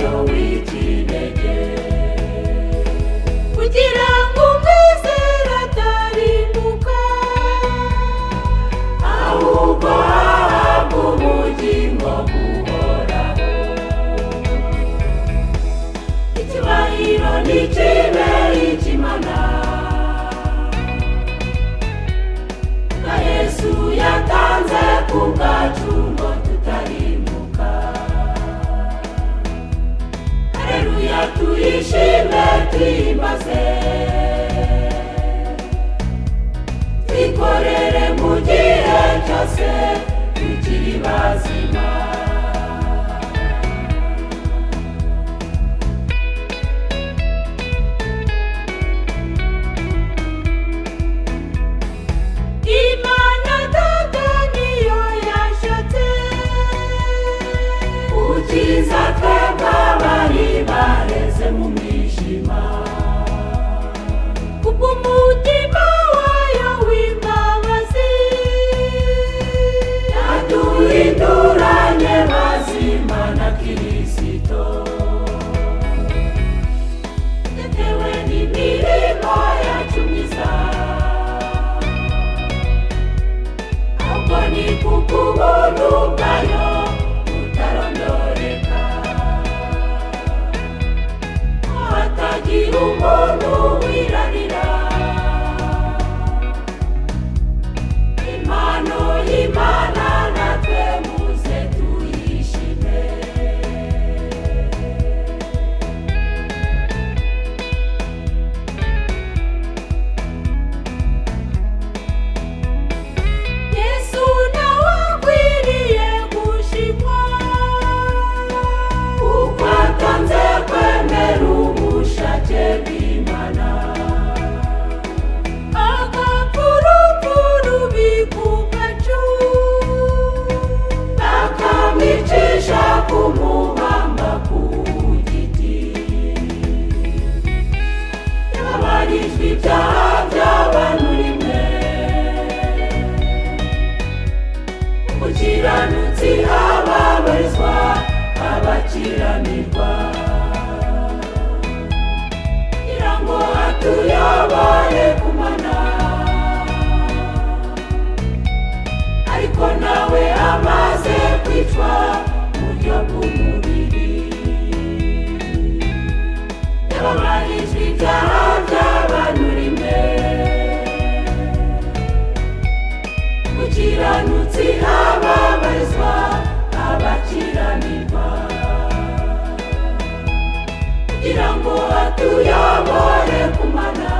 wayo w'ikinege kugira ngo umwizera atarimbuka ahubwo ahabwe ubugingo buhoraho. Icyubahiro nikibe icy'Imana na Yesu yatanze ku bwacu ngo tutarimbuka. Haleluya tuyishime tuyimbaze twikorere mu gihe cyose tukiri bazima. Imana Data niyo yashatse ukiza twebwe abari bareze mu mwijima kubw'umutima wayo w'imbabazi yaduhinduranye bazima na Kristo. Yatewe n'imirimo yacu myiza ahubwo ni kubw'ubuntu bwayo butarondoreka. Hatagira umuntu wirarira impano y'Imana natwe muze tuyishime. Yesu nawe akwiriye gushimwa kuko atanze kwemera ubushake bw'Imana agapfurupfuru bikugacu akamwicisha kumuhamba ku giti. Yababarijwe ibyaha by'abantu rimwe umukiranutsi ababarizwa abakiranirwa kugira ngo atuyobore ku Mana. Ariko nawe amaze kwicwa mu buryo bw'umubiri yababarijwe ibyaha by'abantu rimwe umukiranutsi ababarizwa abakiranirwa kugira ngo atuyobore ku Mana.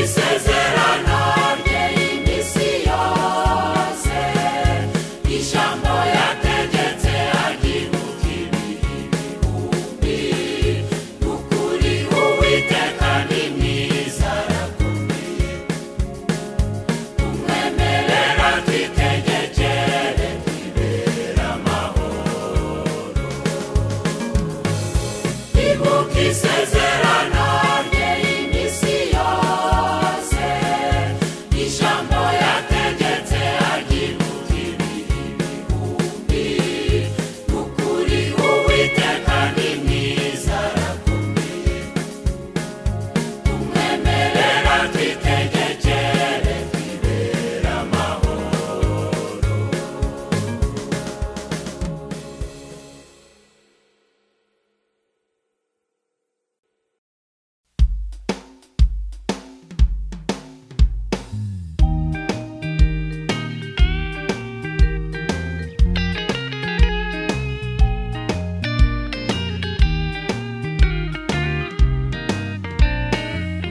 isezerano ry'iminsi yose, ijambo yategetse agihugu ibihumbi, n'ukuri Uwiteka ni mwiza arakomeye, tumwemerera twitegekere twibera amahoro. Ibuka isezerano ry'iminsi yose, ijambo yategetse agihugu ibihumbi, n'ukuri Uwiteka ni mwiza arakomeye, tumwemerera twitegekere twibera amahoro.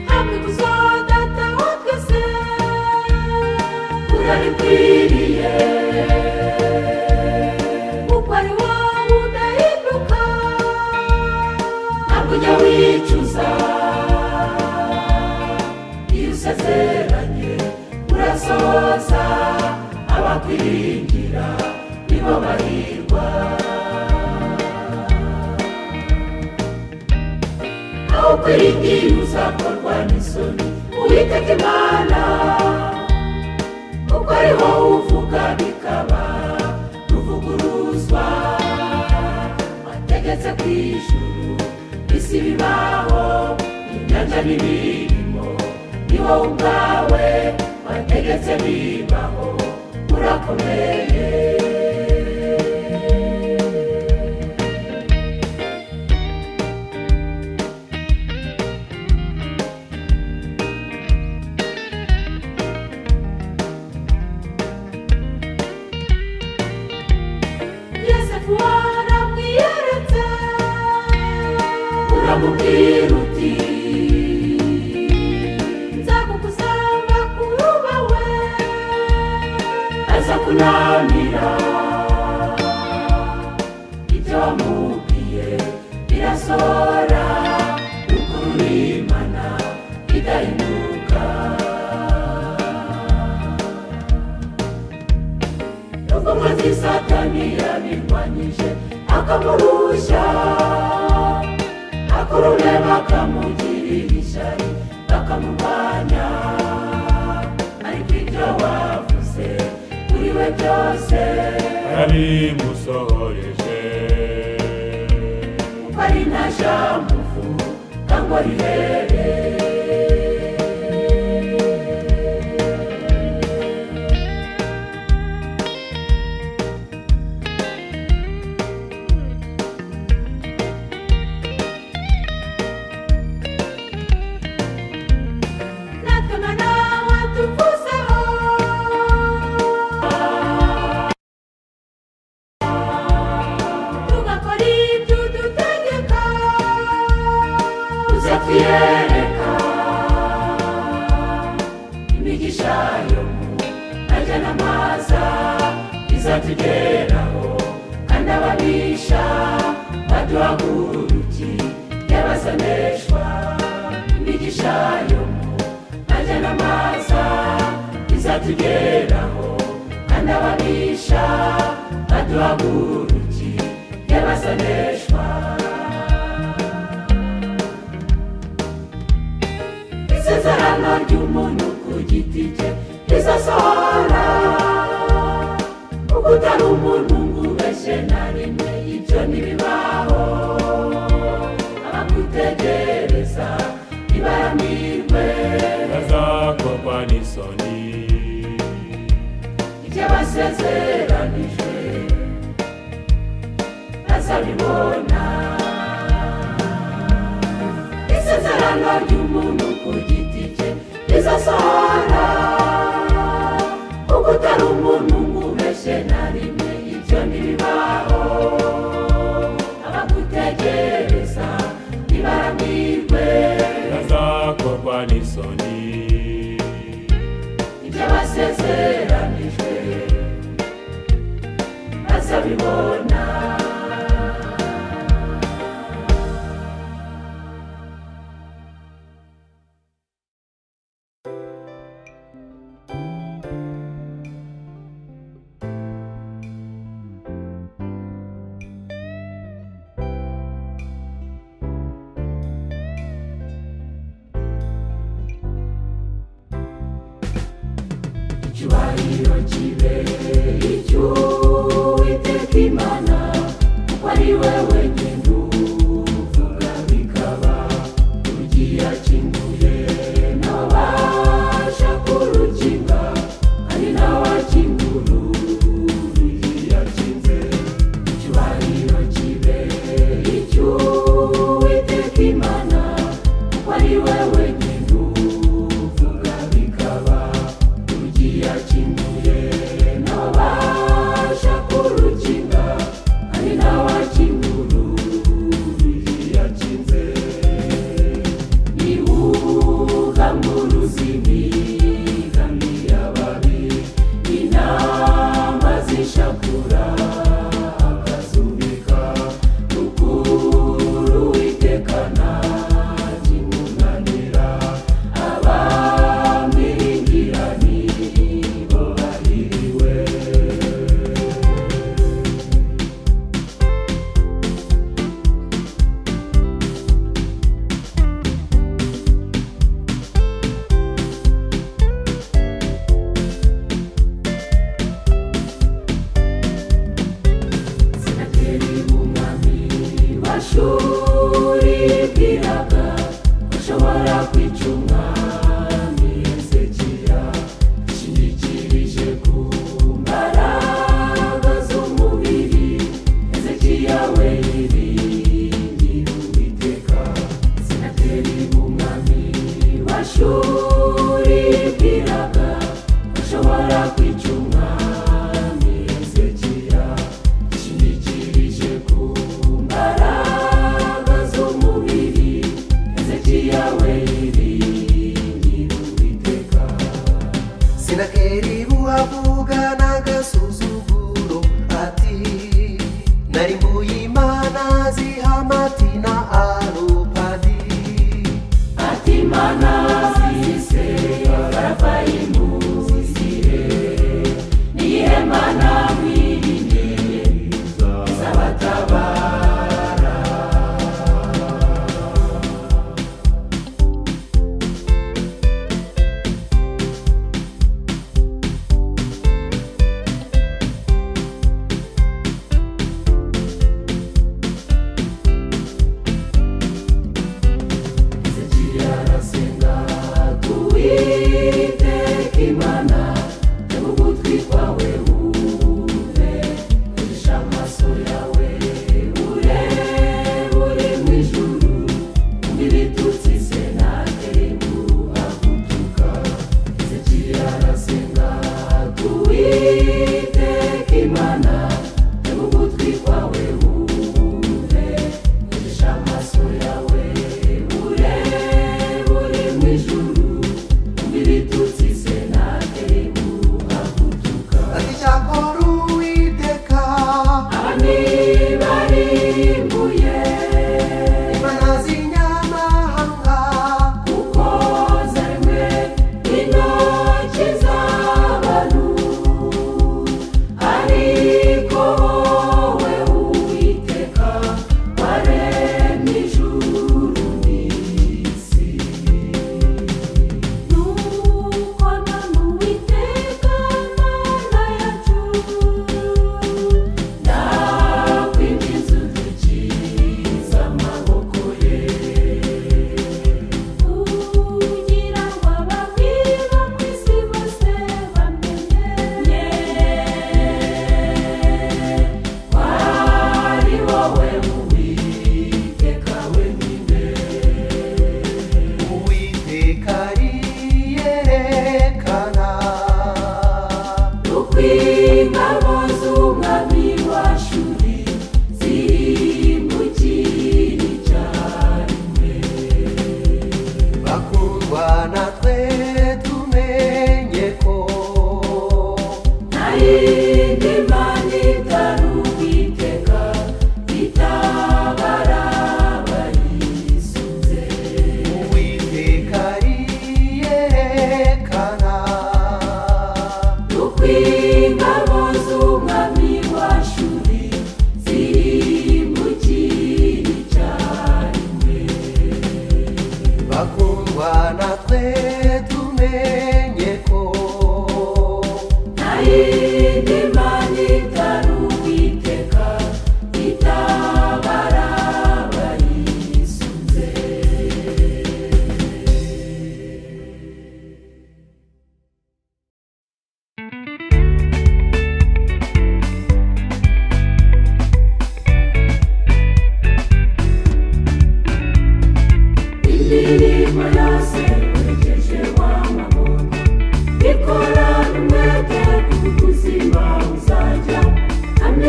Hamwe kuzodata twese urarikwiriye, kuko ari wowe udahinduka, ntabwo ujya wicuza, iyo usezeranye urasohoza, abakwiringira nibo bahirwa. Aho kwiringira uzakorwa n'isoni, Uwiteka Imana, kuko ari wowe uvuga bikaba, ruvuguruzwa, wategetse ku ijuru isi bibaho, inyanja n'ibirimo, ni wowe ubwawe wategetse bibaho, urakomeye. Yosefu waramwiyeretse, uramubwira uti nzagukuzamba kurubawe, aza kunamira, ibyo wamubwiye birasohora, ukuri Imana idahinduka. Nubwo umwanzi Satani yabirwanyije akamurushya, akurureba akamugirira ishyari, bakamurwanya, ariko ibyo wavuze kuri we byose yarabimusohoreje, kuko ari nta jambo uvuga ngo rihere. Natwe Mana watuvuzeho, tugakora ibyo udutegeka, uzatwiyereka imigisha yo mu majya n'amaza izatugeraho, kandi ababisha baduhagurukiye bazaneshwa. Imigisha yo mu majya n'amaza izatugeraho, kandi ababisha baduhagurukiye bazaneshwa. Isezerano ry'umuntu ku giti cye rizasohora, kuko utari umuntu ngo ubeshye na rimwe, ibyo ntibibaho. Abagutegereza ntibaramirwe, bazakorwa n'isoni, ibyo basezeranijwe bazabibona. Isezerano ry'umuntu ku giti cye rizasohora, kuko utari umuntu ngo ubeshye na rimwe, ibyo ntibibaho. Abagutegereza ntibaramirwe, bazakorwa n'isoni, yasezeranijwe azabibona. Icyubahiro kibe icy'Uwiteka Imana, kuko ari we wenyine uvuga bikaba. Urugi yakinguye ntabasha kurukinga, kandi nawe akingura urugi yakinze. Icyubahiro kibe icy'Uwiteka Imana, kuko ari we wenyine uvuga bikaba. Yakinguye ntabasha kurukinga,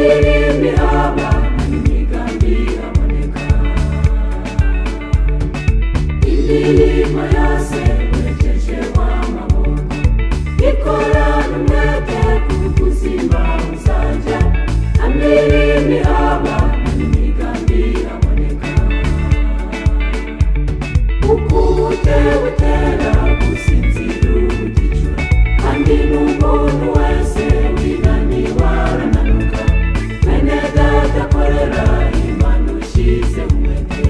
amirimo ihaba n'imigambi haboneka. Imirimo yose werekejeho amaboko, ikorana umwete kuko ubuzima buzajya. Amirimo ihaba n'imigambi haboneka. Uko utera gusinzira uticura, kandi n'umuntu wese winaniwe arananuka. Bene data korera Imana ushyize umwete.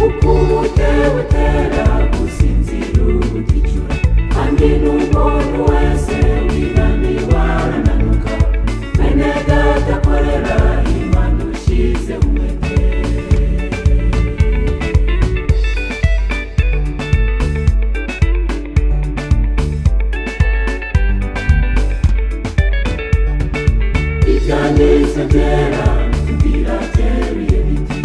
Uko utera gusinzira uticura, kandi n'umuntu wese winaniwe arananuka. Bene data korera Imana ushyize umwete. Ibyanditse byera birateruye biti,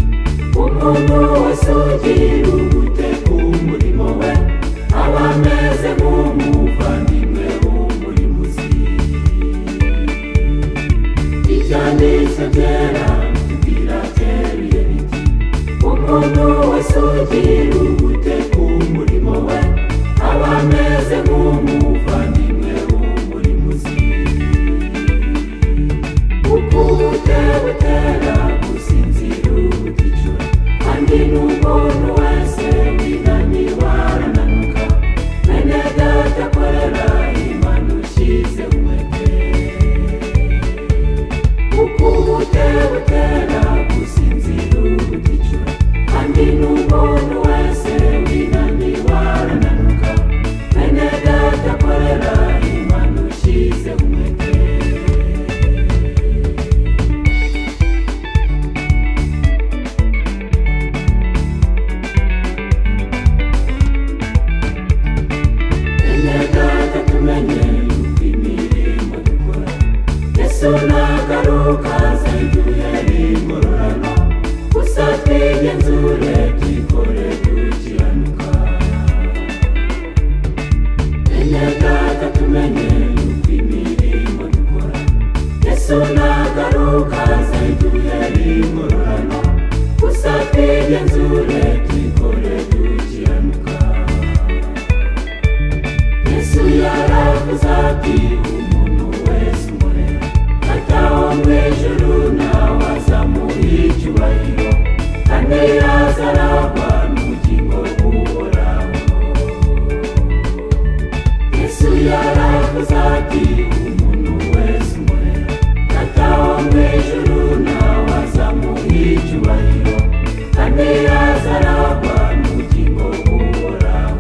umuntu wese ugira ubute ku murimo we aba ameze nk'umuvandimwe w'umurimbuzi. Ibyanditse byera birateruye biti, umuntu wese ugira ubute ku murimo we aba ameze nk'umuvandimwe w'umurimbuzi. Uko utera gusinzira uticura, kandi n'umuntu wese winaniwe arananuka. Bene data korera Imana ushyize umwete. Uko utera gusinzira uticura, kandi n'umuntu wese winaniwe arananuka. Bene data korera Imana ushyize umwete. Yesu nagaruka azaduhe ingororano, gusa twigenzure twikore dukiranuka. Bene data tumenye yuko imirimo dukora, Yesu nagaruka azaduhe ingororano, gusa twigenzure twikore dukiranuka. Yesu yaravuze ati umuntu wese umurera ataho mu ijuru nawe azamuha icyubahiro, kandi azaragwa n'ubugingo buhoraho. Yesu yaravuze ati umuntu wese umurera ataho mu ijuru nawe azamuha icyubahiro, kandi azaragwa n'ubugingo buhoraho.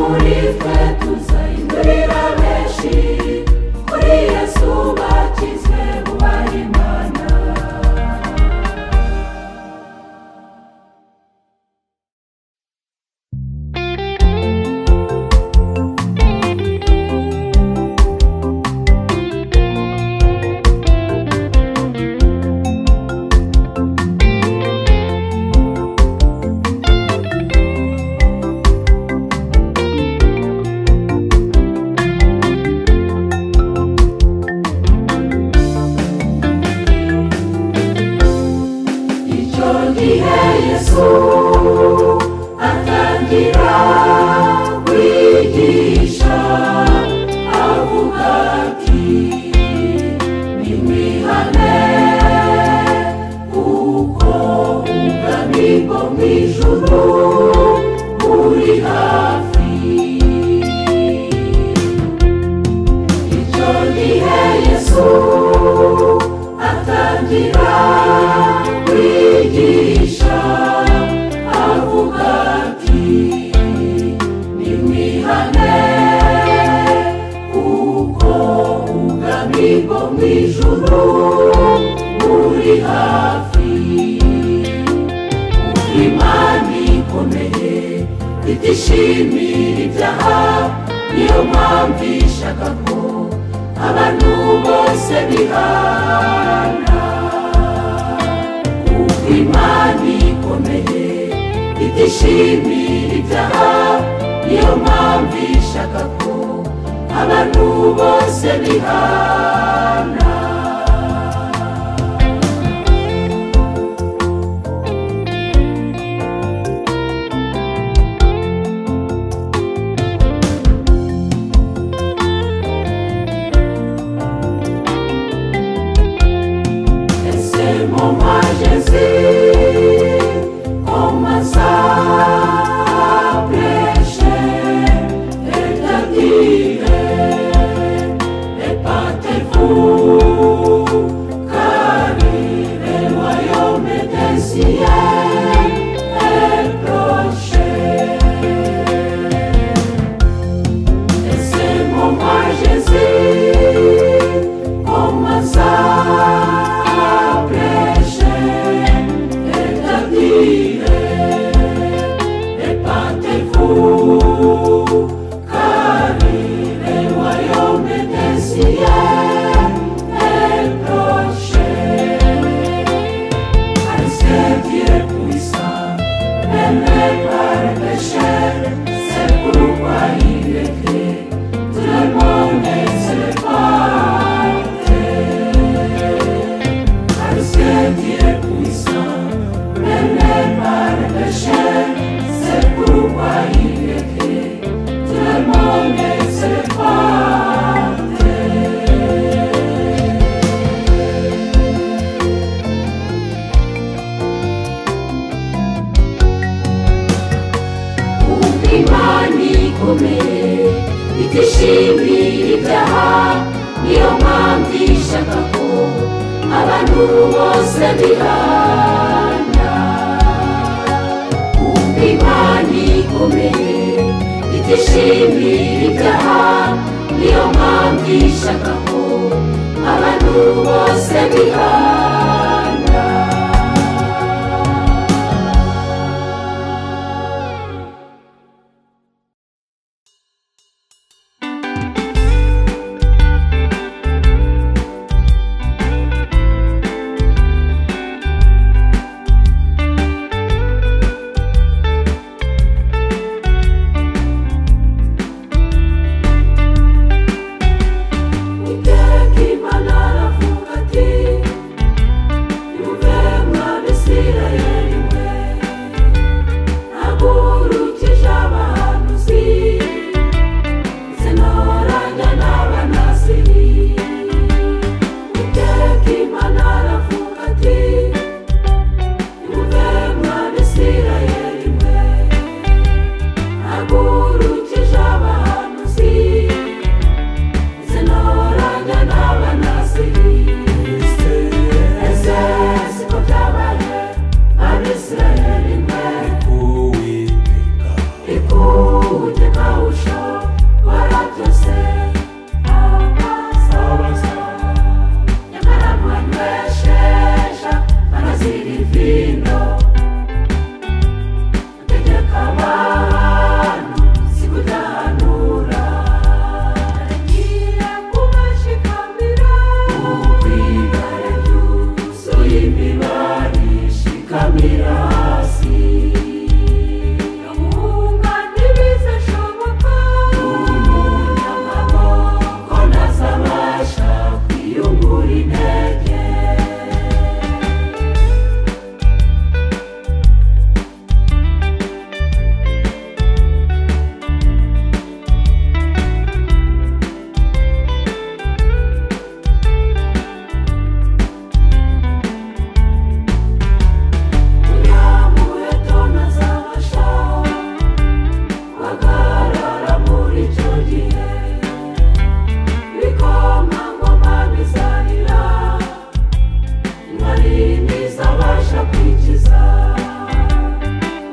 muri twe tuzahindurira benshi kuri Yesu bakizwe bubaha Imana. Yesu atangira kwigisha avuga ati nimwihane kuko ubwami bwo mu ijuru buri hafi. Icyo gihe Yesu atangira kwigisha avuga ati nimwihane kuko ubwami bwo mu ijuru buri hafi. Imana ikomeye itishimira ibyaha, niyo mpamvu ishaka ko abantu bose bihana. Imana ikomeye itishimira ibyaha, niyo mpamvu ishaka ko abantu bose bihana. Laissez-moi Jésus, commence à prêcher et te dire, répandez-vous, car le royaume des cieux est proche. Laissez-moi Jésus, commence à répandez-vous, car le royaume des cieux est proche. Parce Dieu est puissant, même par le péché, c'est pourquoi il écrit, tout le monde se lève. Parce Dieu est puissant, même par le péché, c'est pourquoi il écrit, tout le monde se lève. Imana ikomeye itishimira ibyaha, niyo mpamvu ishaka ko abantu bose bihana. Imana ikomeye itishimira ibyaha, niyo mpamvu ishaka ko abantu bose bihana. Israeli, wagarara muri icyo gihe ibikomangoma bizarira intwari ntizabasha kwikiza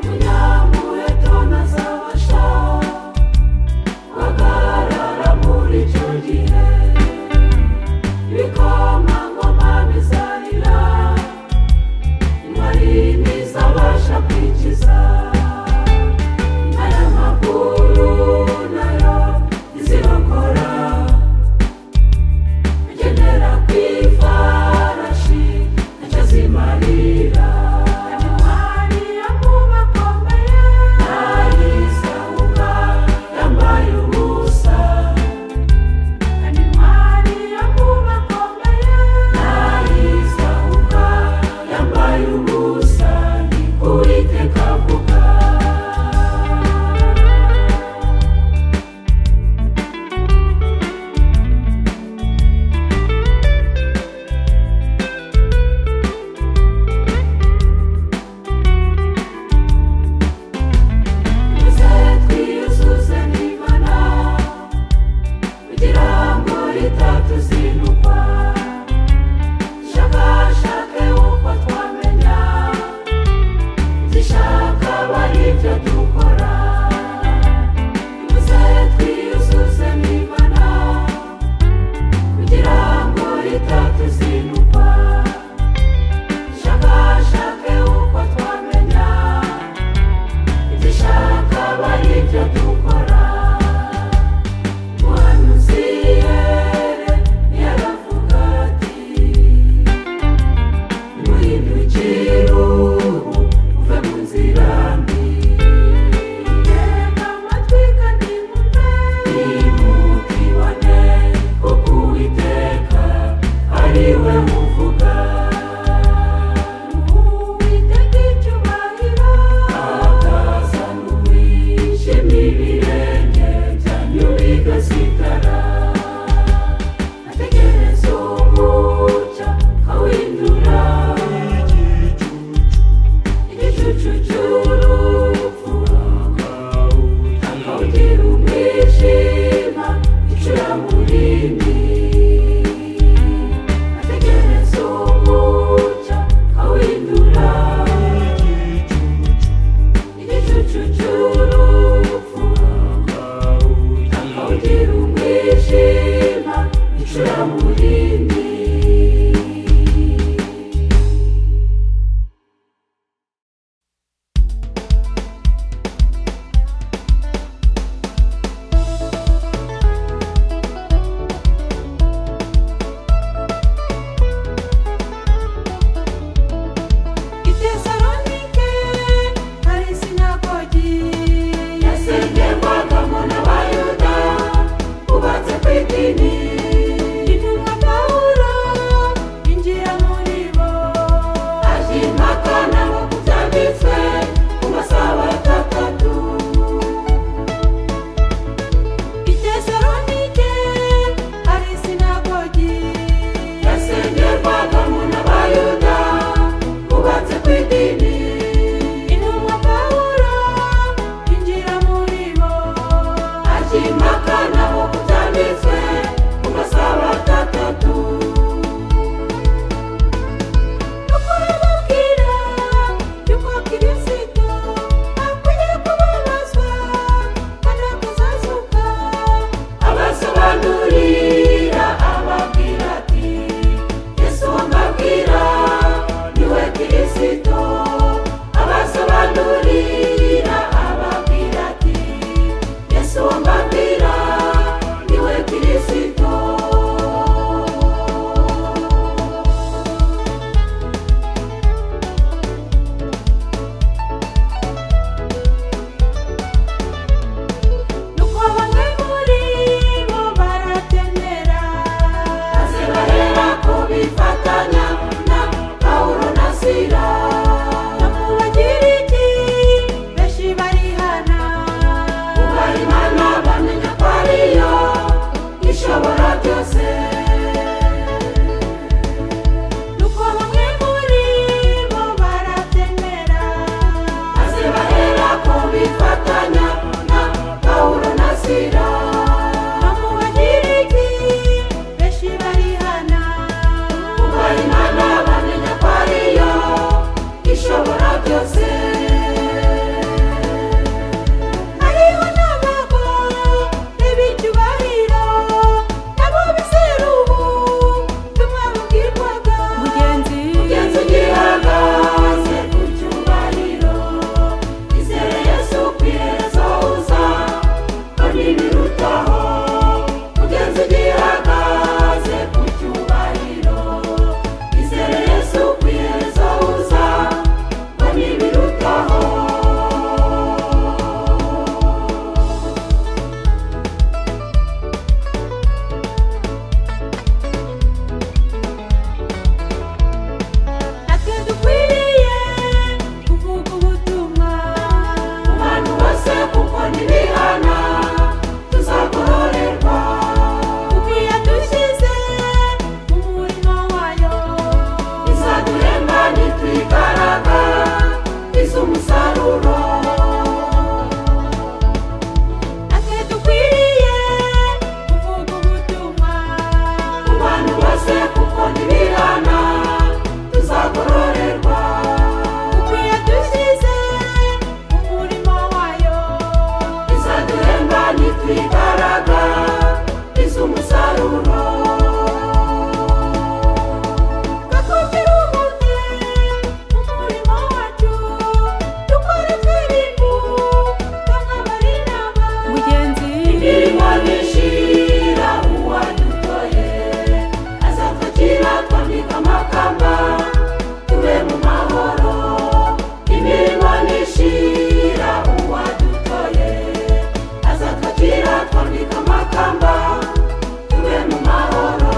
umunyamuheto ntazabasha wagarara muri icyo gihe ibikomangoma bizarira intwari ntizabasha kwikiza aya maguru nayo izibasha twigaraga umusaruro gakotera umuti umurimo wacu dukore twirimu nk'amarinaba mugenzi imirimo nishira uwadutoye azafatira twambika amakamba tube mu mahoro imirimo nishira uwadutoye azafatira twambika amakamba tube mu mahoro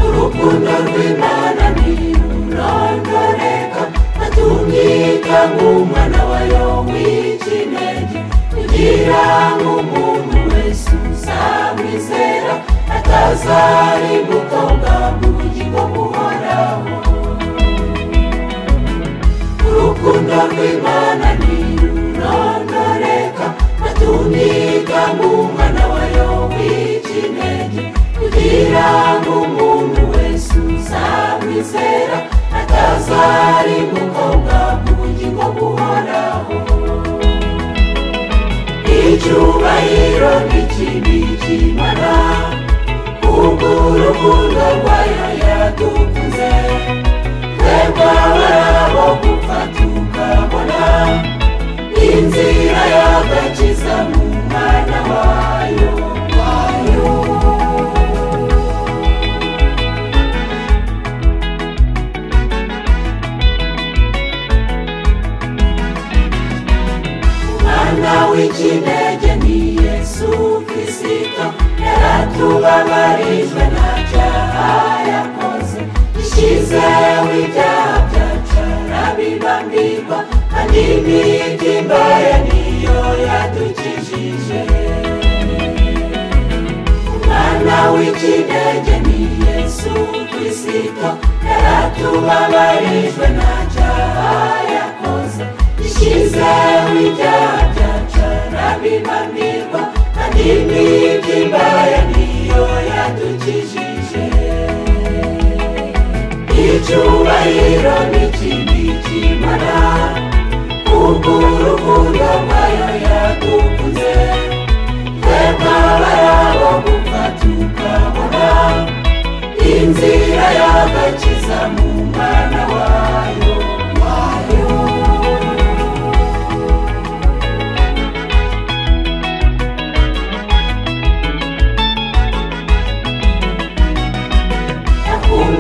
urukundo rw'Imana ntirurondoreka atumyika nk'umwana wayo w'ikinege kugira ngo umuntu wese uzamwizera atazarimbuka ubwabwo ubugingo buhoraho urukundo rw'Imana ntirurondoreka atumyika nk'umwana wayo w'ikinege kugira ngo umuntu wese uzamwizera atazarimbuka ubwabwo ubugingo buhoraho icyubahiro n'ikibi cy'Imana kubwo urukundo rwayo yadukunze twebwe abarabo gupfa tukabona inzira y'agakiza mu mwana wayo w'ikinege ni Yesu Kristo yaratubabarijwe nta cyaha yakoze ishizeho ibyaha byacu arabibambirwa kandi imibyimba ye niyo yadukijije umwana w'ikinege ni Yesu Kristo yaratubabarijwe nta cyaha yakoze ishizeho ibyaha byacu arabibambirwa kandi imibyimba ye niyo yadukijije icyubahiro n'ikibi cy'Imana kubwo urukundo rwayo yadukunze twebwe abarabo gupfa tukabona inzira y'agakiza mu mwana wayo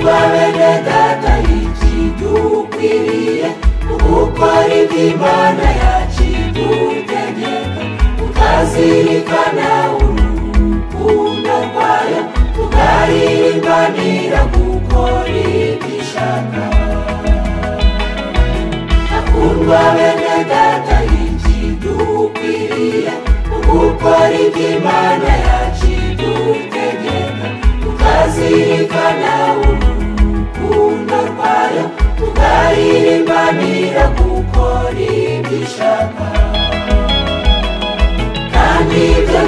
bene data ikidukwiriye gukora iby'Imana yakidutegeka tukazirikana urukundo rwayo tukarimbanira gukora ibyo ishaka akundwa bene data ikidukwiriye gukora iby'Imana yakidutegeka tukazirikana urukundo rwayo tukarimbanira gukora ibyo ishaka kandi ibyo